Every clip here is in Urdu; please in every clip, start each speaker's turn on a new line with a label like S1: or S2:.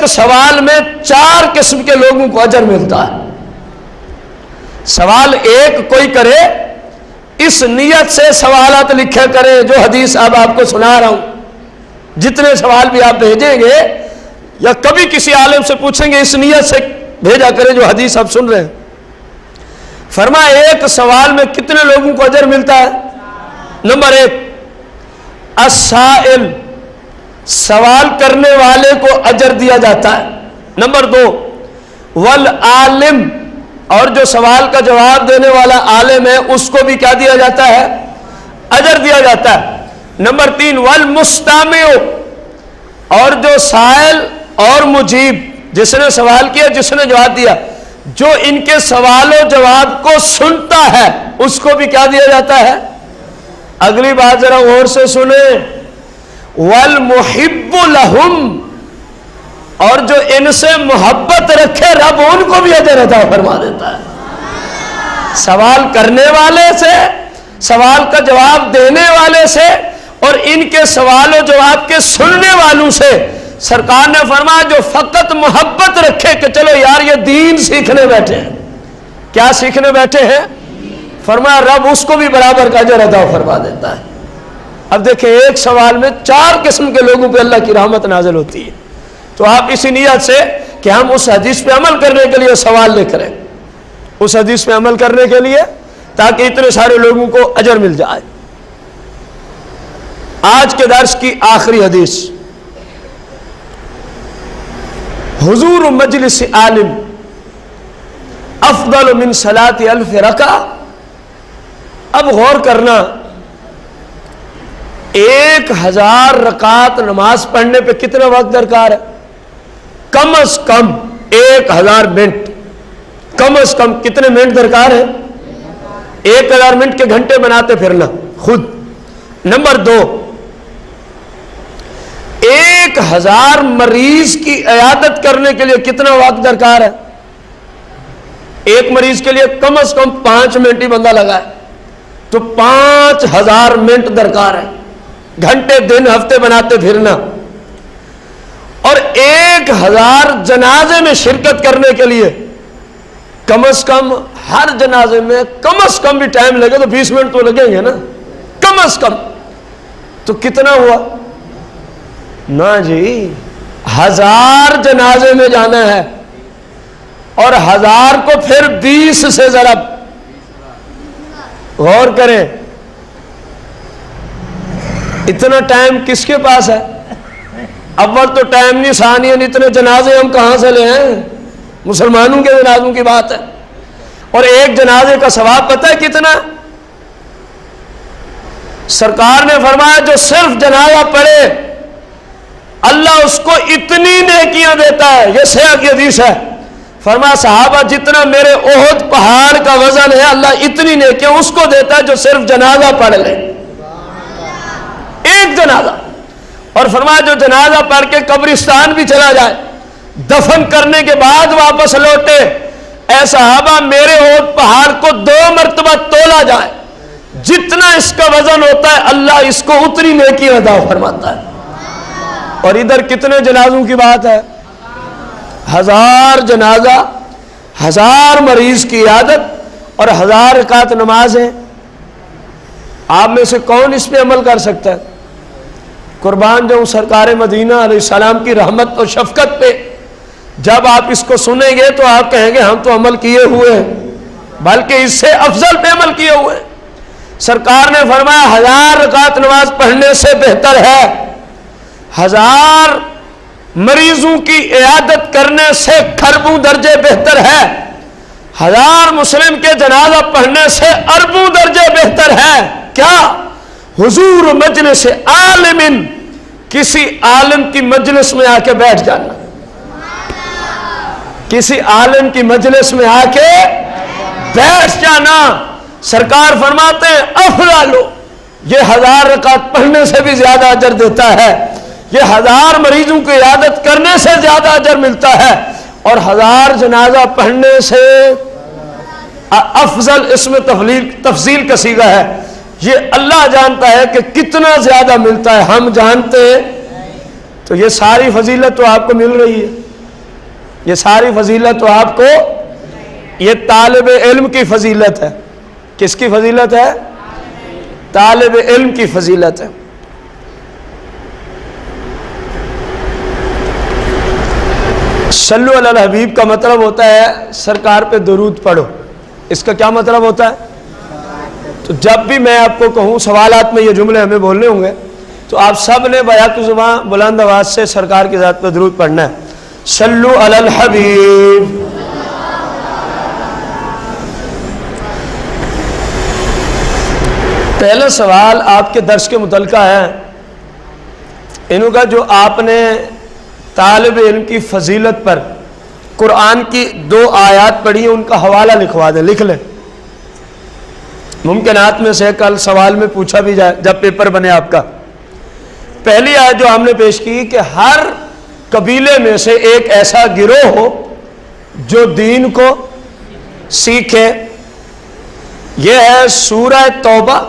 S1: ایک سوال میں 4 قسم کے لوگوں کو اجر ملتا ہے۔ سوال ایک کوئی کرے، اس نیت سے سوالات لکھے کرے جو حدیث اب آپ کو سنا رہا ہوں، جتنے سوال بھی آپ بھیجیں گے یا کبھی کسی عالم سے پوچھیں گے اس نیت سے بھیجا کرے جو حدیث آپ سن رہے ہیں۔ فرمایا ایک سوال میں کتنے لوگوں کو اجر ملتا ہے؟ نمبر 1 السائل، سوال کرنے والے کو اجر دیا جاتا ہے۔ نمبر 2 والعالم، اور جو سوال کا جواب دینے والا عالم ہے اس کو بھی کیا دیا جاتا ہے؟ اجر دیا جاتا ہے۔ نمبر 3 والمستمع، اور جو سائل اور مجیب، جس نے سوال کیا جس نے جواب دیا، جو ان کے سوال و جواب کو سنتا ہے اس کو بھی کیا دیا جاتا ہے؟ اگلی بات ذرا غور سے سنیں، والمحب لہم، اور جو ان سے محبت رکھے رب ان کو بھی اجر عطا فرما دیتا ہے۔ سوال کرنے والے سے، سوال کا جواب دینے والے سے، اور ان کے سوال و جواب کے سننے والوں سے سرکار نے فرمایا جو فقط محبت رکھے کہ چلو یار یہ دین سیکھنے بیٹھے ہیں، کیا سیکھنے بیٹھے ہیں، فرمایا رب اس کو بھی برابر کا اجر عطا فرما دیتا ہے۔ اب دیکھیں ایک سوال میں 4 قسم کے لوگوں پہ اللہ کی رحمت نازل ہوتی ہے۔ تو آپ اسی نیت سے کہ ہم اس حدیث پہ عمل کرنے کے لیے سوال لکھ رہے ہیں، اس حدیث پہ عمل کرنے کے لیے تاکہ اتنے سارے لوگوں کو اجر مل جائے۔ آج کے درس کی آخری حدیث، حضور مجلس عالم افضل من صلاۃ 1000 رکعہ۔ اب غور کرنا، 1000 رکعت نماز پڑھنے پہ کتنا وقت درکار ہے؟ کم از کم 1000 منٹ۔ کم از کم کتنے منٹ درکار ہے؟ 1000 منٹ کے گھنٹے بناتے پھرنا خود۔ نمبر 2 1000 مریض کی عیادت کرنے کے لیے کتنا وقت درکار ہے؟ ایک مریض کے لیے کم از کم 5 منٹ ہی بندہ لگا ہے، تو 5000 منٹ درکار ہے، گھنٹے دن ہفتے بناتے پھرنا۔ اور 1000 جنازے میں شرکت کرنے کے لیے کم از کم ہر جنازے میں کم از کم بھی ٹائم لگے تو 20 منٹ تو لگیں گے نا، کم از کم۔ تو کتنا ہوا؟ نا جی 1000 جنازے میں جانا ہے، اور 1000 کو پھر 20 سے ضرب، غور کریں اتنا ٹائم کس کے پاس ہے؟ اول تو ٹائم نہیں، ثانیاً اتنے جنازے ہم کہاں سے لے ہیں؟ مسلمانوں کے جنازوں کی بات ہے۔ اور ایک جنازے کا ثواب پتہ ہے کتنا؟ سرکار نے فرمایا جو صرف جنازہ پڑھے اللہ اس کو اتنی نیکیاں دیتا ہے، یہ صحیح کی حدیث ہے۔ فرمایا صحابہ جتنا میرے احد پہاڑ کا وزن ہے اللہ اتنی نیکیاں اس کو دیتا ہے جو صرف جنازہ پڑھ لے، ایک جنازہ۔ اور فرمایا جو جنازہ پڑھ کے قبرستان بھی چلا جائے، دفن کرنے کے بعد واپس لوٹے، اے صحابہ میرے احد پہاڑ کو 2 مرتبہ تولا جائے، جتنا اس کا وزن ہوتا ہے اللہ اس کو اتنی نیکی عطا فرماتا ہے۔ اور ادھر کتنے جنازوں کی بات ہے؟ 1000 جنازہ، 1000 مریض کی عیادت اور 1000 رکعت نماز ہے۔ آپ میں سے کون اس پہ عمل کر سکتا ہے؟ قربان جاؤں سرکار مدینہ علیہ السلام کی رحمت اور شفقت پہ، جب آپ اس کو سنیں گے تو آپ کہیں گے ہم تو عمل کیے ہوئے ہیں، بلکہ اس سے افضل پہ عمل کیے ہوئے ہیں۔ سرکار نے فرمایا 1000 رکعت نماز پڑھنے سے بہتر ہے 1000 مریضوں کی عیادت کرنے سے کھربوں درجے بہتر ہے، 1000 مسلم کے جنازہ پڑھنے سے اربوں درجے بہتر ہے۔ کیا؟ حضور مجلس عالم، کسی عالم کی مجلس میں آ کے بیٹھ جانا، کسی عالم کی مجلس میں آ کے بیٹھ جانا۔ سرکار فرماتے ہیں افضل، یہ 1000 رکعت پڑھنے سے بھی زیادہ اجر دیتا ہے، یہ 1000 مریضوں کی عیادت کرنے سے زیادہ اجر ملتا ہے، اور 1000 جنازہ پڑھنے سے افضل، اس میں تفضیل کا صیغہ ہے۔ یہ اللہ جانتا ہے کہ کتنا زیادہ ملتا ہے، ہم جانتے ہیں۔ تو یہ ساری فضیلت تو آپ کو مل رہی ہے۔ یہ ساری فضیلت تو آپ کو، یہ طالب علم کی فضیلت ہے. کس کی فضیلت ہے؟ طالب علم کی فضیلت ہے. صلو علی الحبیب کا مطلب ہوتا ہے سرکار پہ درود پڑھو. اس کا کیا مطلب ہوتا ہے؟ تو جب بھی میں آپ کو کہوں سوالات میں یہ جملے ہمیں بولنے ہوں گے تو آپ سب نے بیات زبان بلند آواز سے سرکار کی ذات پہ درود پڑھنا ہے. صلو علی الحبیب. پہلا سوال آپ کے درس کے متعلقہ ہے انہوں کا، جو آپ نے طالب علم کی فضیلت پر قرآن کی 2 آیات پڑھی ہیں ان کا حوالہ لکھوا دیں، لکھ لیں. ممکنات میں سے کل سوال میں پوچھا بھی جائے جب پیپر بنے آپ کا. پہلی آیت جو ہم نے پیش کی کہ ہر قبیلے میں سے ایک ایسا گروہ ہو جو دین کو سیکھے. یہ ہے سورہ توبہ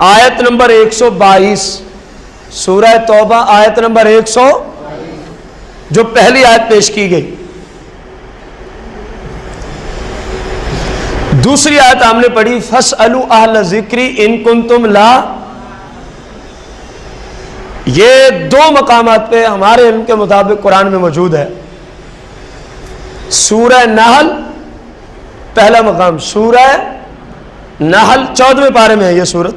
S1: آیت نمبر 122. سورہ توبہ آیت نمبر 100 جو پہلی آیت پیش کی گئی. دوسری آیت ہم نے پڑھی فَاسْأَلُوا أَهْلَ الذِّكْرِ إِن كُنتُمْ لَا. یہ 2 مقامات پہ ہمارے علم کے مطابق قرآن میں موجود ہے. سورہ نحل پہلا مقام، سورہ نحل 14ویں پارے میں ہے یہ سورت،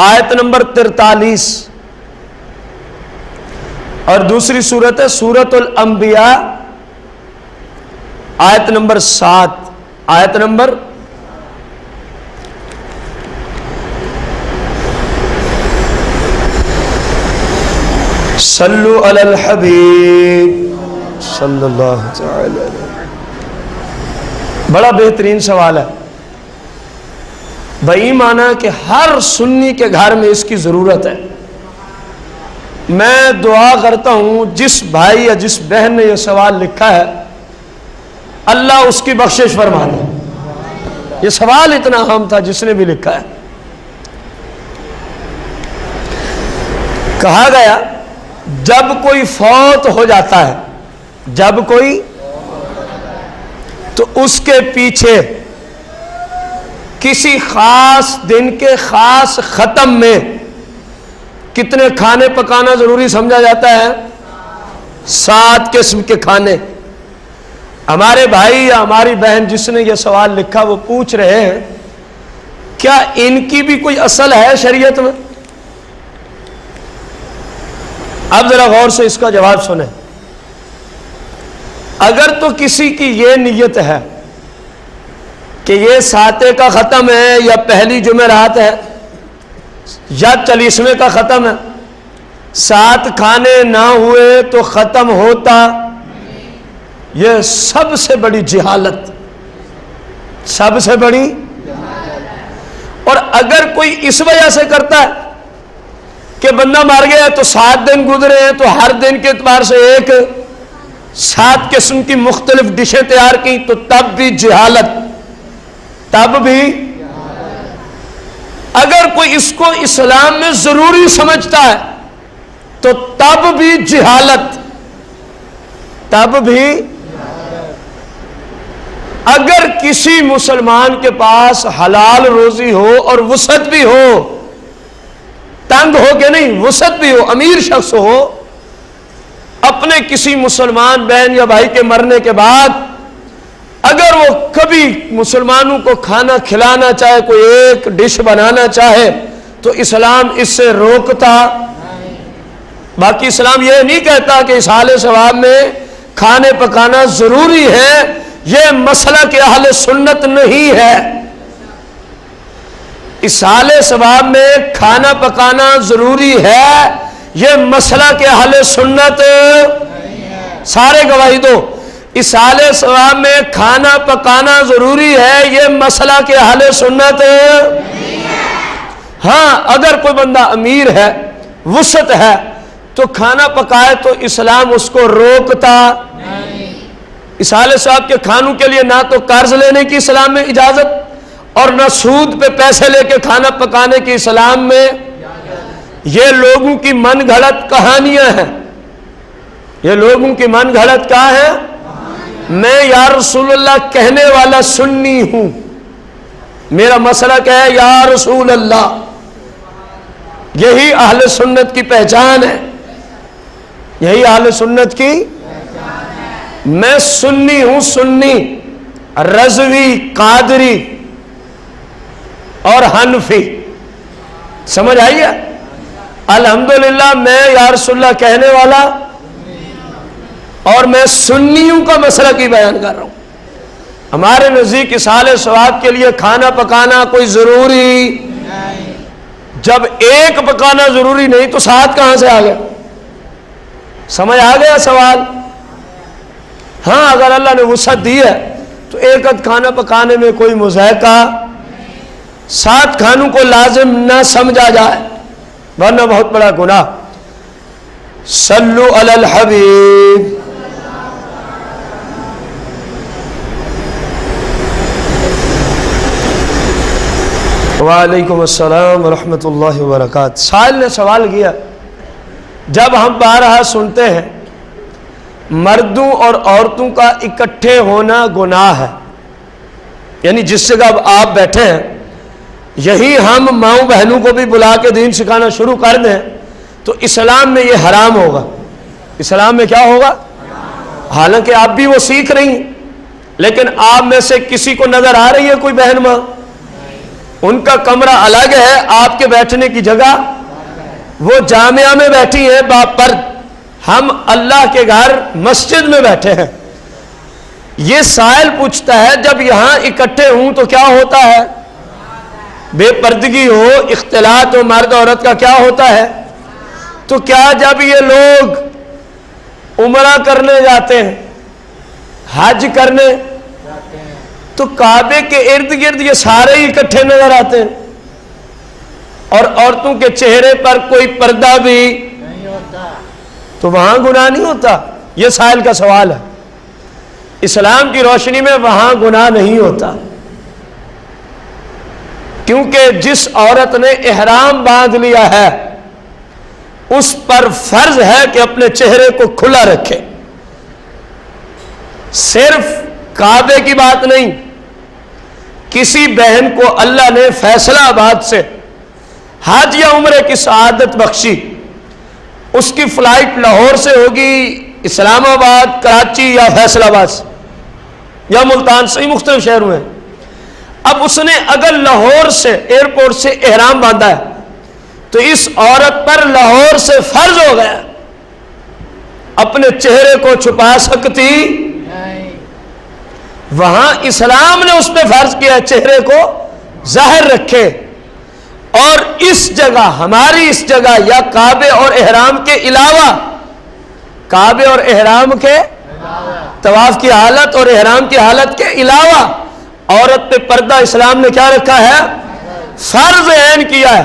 S1: آیت نمبر 43. اور دوسری سورت ہے سورۃ الانبیاء آیت نمبر 7. آیت نمبر صلو علی الحبیب صلی اللہ تعالی علیہ. بڑا بہترین سوال ہے. بھائی مانا کہ ہر سنی کے گھر میں اس کی ضرورت ہے. میں دعا کرتا ہوں جس بھائی یا جس بہن نے یہ سوال لکھا ہے اللہ اس کی بخشش فرما دے. یہ سوال اتنا اہم تھا جس نے بھی لکھا ہے. کہا گیا جب کوئی فوت ہو جاتا ہے، جب کوئی، تو اس کے پیچھے کسی خاص دن کے خاص ختم میں کتنے کھانے پکانا ضروری سمجھا جاتا ہے؟ 7 قسم کے کھانے. ہمارے بھائی یا ہماری بہن جس نے یہ سوال لکھا وہ پوچھ رہے ہیں کیا ان کی بھی کوئی اصل ہے شریعت میں؟ اب ذرا غور سے اس کا جواب سنیں. اگر تو کسی کی یہ نیت ہے کہ یہ 7 کا ختم ہے یا پہلی جمعرات ہے یا 40ویں کا ختم ہے، 7 کھانے نہ ہوئے تو ختم ہوتا، یہ سب سے بڑی جہالت، سب سے بڑی. اور اگر کوئی اس وجہ سے کرتا ہے کہ بندہ مر گیا تو 7 دن گزرے ہیں تو ہر دن کے اعتبار سے 7 قسم کی مختلف ڈشیں تیار کی، تو تب بھی جہالت، تب بھی. اگر کوئی اس کو اسلام میں ضروری سمجھتا ہے تو تب بھی جہالت، تب بھی. اگر کسی مسلمان کے پاس حلال روزی ہو اور وسعت بھی ہو، تنگ ہو کے نہیں، وسعت بھی ہو، امیر شخص ہو، اپنے کسی مسلمان بہن یا بھائی کے مرنے کے بعد اگر وہ کبھی مسلمانوں کو کھانا کھلانا چاہے، کوئی ایک ڈش بنانا چاہے، تو اسلام اس سے روکتا. باقی اسلام یہ نہیں کہتا کہ اصحال ثواب میں کھانے پکانا ضروری ہے، یہ مسئلہ کہ اہل سنت نہیں ہے. اصحال ثواب میں کھانا پکانا ضروری ہے، یہ مسئلہ کہ اہل سنت. سارے گواہی دو، اصحال ثواب میں کھانا پکانا ضروری ہے، یہ مسئلہ کہ اہل سنت. ہاں اگر کوئی بندہ امیر ہے، وسعت ہے، تو کھانا پکائے تو اسلام اس کو روکتا. اصحال ثواب کے کھانوں کے لیے نہ تو قرض لینے کی اسلام میں اجازت اور نہ سود پہ پیسے لے کے کھانا پکانے کی اسلام میں. یہ لوگوں کی من گھڑت کہانیاں ہیں. یہ لوگوں کی من گھڑت کہاں ہے؟ میں یا رسول اللہ کہنے والا سنی ہوں، میرا مسلک ہے یا رسول اللہ، یہی اہل سنت کی پہچان ہے، یہی اہل سنت کی میں سنی ہوں، سنی رضوی، قادری اور حنفی، سمجھ آئی ہے؟ الحمدللہ میں یا رسول اللہ کہنے والا اور میں سنیوں کا مسئلہ کی بیان کر رہا ہوں۔ ہمارے نزدیک اصحال ثواب کے لیے کھانا پکانا کوئی ضروری، جب ایک پکانا ضروری نہیں تو ساتھ کہاں سے آ گیا؟ سمجھ آ گیا سوال؟ ہاں اگر اللہ نے وسعت دی ہے تو ایک آدھ کھانا پکانے میں کوئی مضحکہ، سات کھانوں کو لازم نہ سمجھا جائے ورنہ بہت بڑا گناہ۔ صلو علی الحبیب۔ وعلیکم السلام ورحمۃ اللہ وبرکاتہ۔ سائل نے سوال کیا، جب ہم بارہا سنتے ہیں مردوں اور عورتوں کا اکٹھے ہونا گناہ ہے، یعنی جس جگہ اب آپ بیٹھے ہیں یہی ہم ماؤں بہنوں کو بھی بلا کے دین سکھانا شروع کر دیں تو اسلام میں یہ حرام ہوگا۔ اسلام میں کیا ہوگا؟ حالانکہ آپ بھی وہ سیکھ رہی ہیں، لیکن آپ میں سے کسی کو نظر آ رہی ہے کوئی بہن ماں؟ ان کا کمرہ الگ ہے، آپ کے بیٹھنے کی جگہ وہ جامعہ میں بیٹھی ہیں باپرد، ہم اللہ کے گھر مسجد میں بیٹھے ہیں۔ یہ سائل پوچھتا ہے جب یہاں اکٹھے ہوں تو کیا ہوتا ہے؟ بے پردگی ہو، اختلاط ہو مرد عورت کا، کیا ہوتا ہے؟ تو کیا جب یہ لوگ عمرہ کرنے جاتے ہیں، حج کرنے، تو کعبے کے ارد گرد یہ سارے ہی اکٹھے نظر آتے ہیں اور عورتوں کے چہرے پر کوئی پردہ بھی نہیں ہوتا، تو وہاں گناہ نہیں ہوتا؟ یہ سائل کا سوال ہے۔ اسلام کی روشنی میں وہاں گناہ نہیں ہوتا، کیونکہ جس عورت نے احرام باندھ لیا ہے اس پر فرض ہے کہ اپنے چہرے کو کھلا رکھے۔ صرف کعبے کی بات نہیں، کسی بہن کو اللہ نے فیصلہ آباد سے حج یا عمرے کی سعادت بخشی، اس کی فلائٹ لاہور سے ہوگی اسلام آباد، کراچی یا فیصل آباد سے یا ملتان سے، مختلف شہروں میں۔ اب اس نے اگر لاہور سے ایئرپورٹ سے احرام باندھا ہے تو اس عورت پر لاہور سے فرض ہو گیا اپنے چہرے کو چھپا سکتی نہیں، وہاں اسلام نے اس پہ فرض کیا چہرے کو ظاہر رکھے۔ اور اس جگہ، ہماری اس جگہ یا کعبے اور احرام کے علاوہ، کعبے اور احرام کے طواف کی حالت اور احرام کی حالت کے علاوہ عورت پہ پردہ اسلام نے کیا رکھا ہے؟ فرض عین کیا ہے۔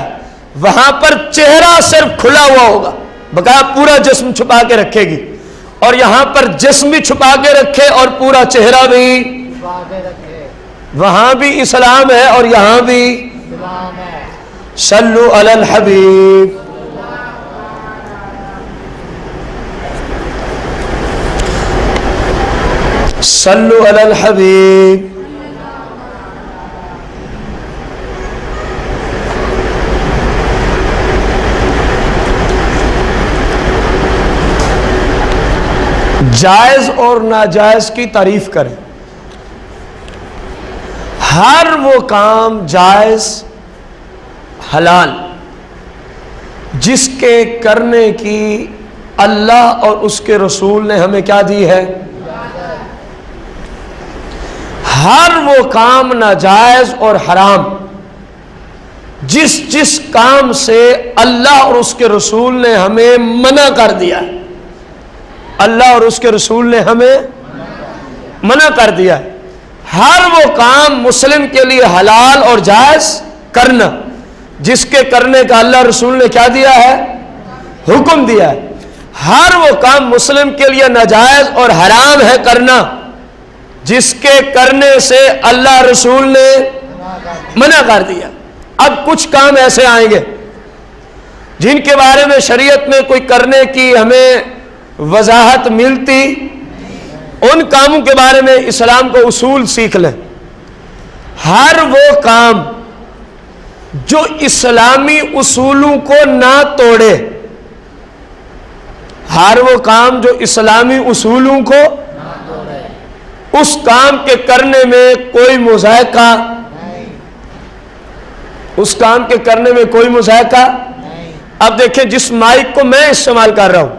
S1: وہاں پر چہرہ صرف کھلا ہوا ہوگا، بقایا پورا جسم چھپا کے رکھے گی، اور یہاں پر جسم بھی چھپا کے رکھے اور پورا چہرہ بھی چھپا کے رکھے، وہاں بھی اسلام ہے اور یہاں بھی اسلام ہے۔ صلو علی الحبیب۔ صلو علی الحبیب۔ جائز اور ناجائز کی تعریف کریں۔ ہر وہ کام جائز، حلال، جس کے کرنے کی اللہ اور اس کے رسول نے ہمیں کیا دی ہے؟ ہر وہ کام ناجائز اور حرام جس کام سے اللہ اور اس کے رسول نے ہمیں منع کر دیا، اللہ اور اس کے رسول نے ہمیں منع کر دیا، ہر وہ کام مسلم کے لیے حلال اور جائز کرنا جس کے کرنے کا اللہ رسول نے کیا دیا ہے؟ حکم دیا ہے۔ ہر وہ کام مسلم کے لیے ناجائز اور حرام ہے کرنا جس کے کرنے سے اللہ رسول نے منع کر دیا۔ اب کچھ کام ایسے آئیں گے جن کے بارے میں شریعت میں کوئی کرنے کی ہمیں وضاحت ملتی، ان کاموں کے بارے میں اسلام کو اصول سیکھ لیں۔ ہر وہ کام جو اسلامی اصولوں کو نہ توڑے، ہر وہ کام جو اسلامی اصولوں کو اس کام کے کرنے میں کوئی مذائقہ، اس کام کے کرنے میں کوئی مذائقہ۔ اب دیکھیں جس مائک کو میں استعمال کر رہا ہوں،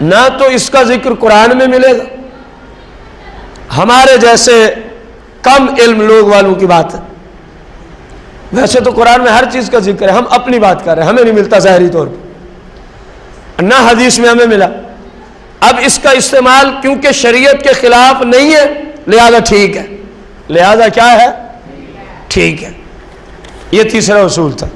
S1: نہ تو اس کا ذکر قرآن میں ملے گا، ہمارے جیسے کم علم لوگ والوں کی بات ہے، ویسے تو قرآن میں ہر چیز کا ذکر ہے، ہم اپنی بات کر رہے ہیں، ہمیں نہیں ملتا ظاہری طور پہ، نہ حدیث میں ہمیں ملا۔ اب اس کا استعمال کیونکہ شریعت کے خلاف نہیں ہے لہذا ٹھیک ہے، لہذا کیا ہے؟ ٹھیک ہے۔ یہ تیسرا اصول تھا۔